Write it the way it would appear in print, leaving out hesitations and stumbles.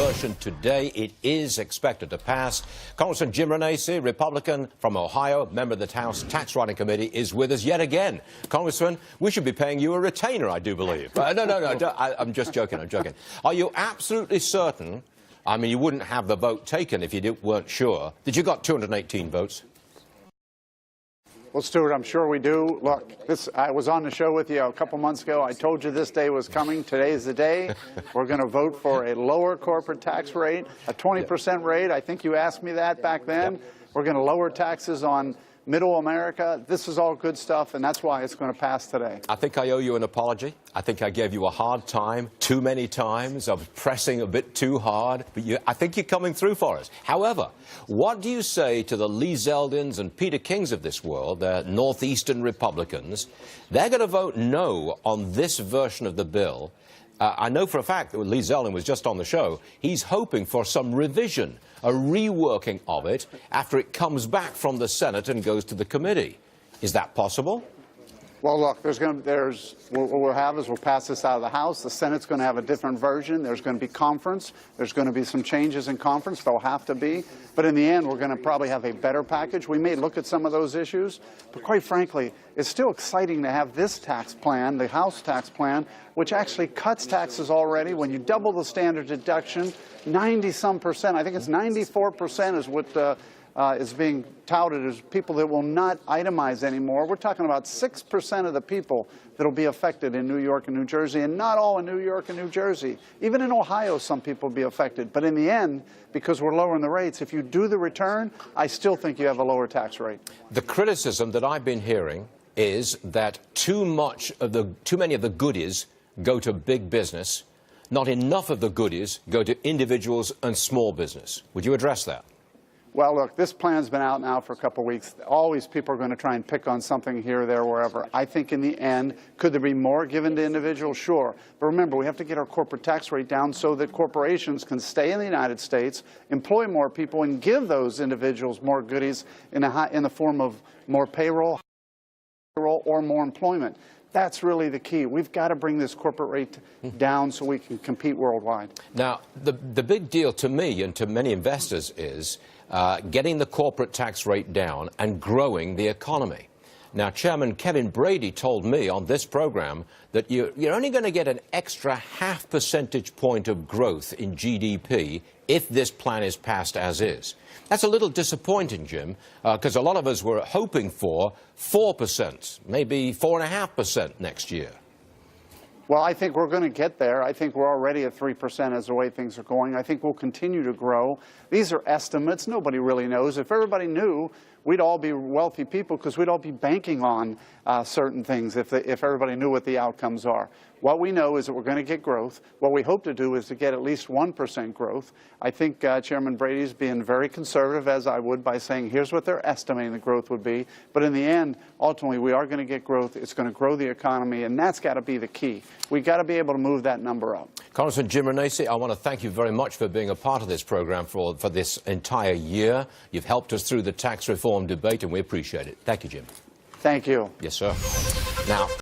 version today. It is expected to pass. Congressman Jim Renacci, Republican from Ohio, member of the House Tax Writing Committee, is with us yet again. Congressman, we should be paying you a retainer, I do believe. No, I'm just joking, I'm joking. Are you absolutely certain, I mean, you wouldn't have the vote taken if you weren't sure, that you got 218 votes? Well, Stuart, I'm sure we do. Look, I was on the show with you a couple months ago. I told you this day was coming. Today's the day. We're going to vote for a lower corporate tax rate, a 20% rate. I think you asked me that back then. We're going to lower taxes on middle America. This is all good stuff, and that's why it's going to pass today. I think I owe you an apology. I think I gave you a hard time too many times. I was pressing a bit too hard, but I think you're coming through for us. However, what do you say to the Lee Zeldins and Peter Kings of this world, the Northeastern Republicans? They're going to vote no on this version of the bill. I know for a fact that Lee Zeldin was just on the show. He's hoping for some revision, a reworking of it after it comes back from the Senate and goes to the committee. Is that possible? Well, look, what we'll have is we'll pass this out of the House. The Senate's going to have a different version. There's going to be conference. There's going to be some changes in conference. There'll have to be. But in the end, we're going to probably have a better package. We may look at some of those issues. But quite frankly, it's still exciting to have this tax plan, the House tax plan, which actually cuts taxes already. When you double the standard deduction, 90-some%, I think it's 94% is what is being touted as people that will not itemize anymore. We're talking about 6% of the people that will be affected in New York and New Jersey, and not all in New York and New Jersey. Even in Ohio, some people will be affected. But in the end, because we're lowering the rates, if you do the return, I still think you have a lower tax rate. The criticism that I've been hearing is that too many of the goodies go to big business, not enough of the goodies go to individuals and small business. Would you address that? Well, look, this plan's been out now for a couple of weeks. Always people are going to try and pick on something here, there, wherever. I think in the end, could there be more given to individuals? Sure. But remember, we have to get our corporate tax rate down so that corporations can stay in the United States, employ more people, and give those individuals more goodies in the form of more payroll or more employment. That's really the key. We've got to bring this corporate rate down so we can compete worldwide. Now, the big deal to me and to many investors is getting the corporate tax rate down and growing the economy. Now, Chairman Kevin Brady told me on this program that you're only going to get an extra ½ percentage point of growth in GDP if this plan is passed as is. That's a little disappointing, Jim, because a lot of us were hoping for 4%, maybe 4.5% next year. Well, I think we're going to get there. I think we're already at 3% as the way things are going. I think we'll continue to grow. These are estimates. Nobody really knows. If everybody knew, we'd all be wealthy people because we'd all be banking on certain things if everybody knew what the outcomes are. What we know is that we're going to get growth. What we hope to do is to get at least 1% growth. I think Chairman Brady's being very conservative, as I would, by saying here's what they're estimating the growth would be. But in the end, ultimately, we are going to get growth. It's going to grow the economy, and that's got to be the key. We've got to be able to move that number up. Congressman Jim Renacci, I want to thank you very much for being a part of this program for this entire year. You've helped us through the tax reform debate, and we appreciate it. Thank you, Jim. Thank you. Yes, sir. Now,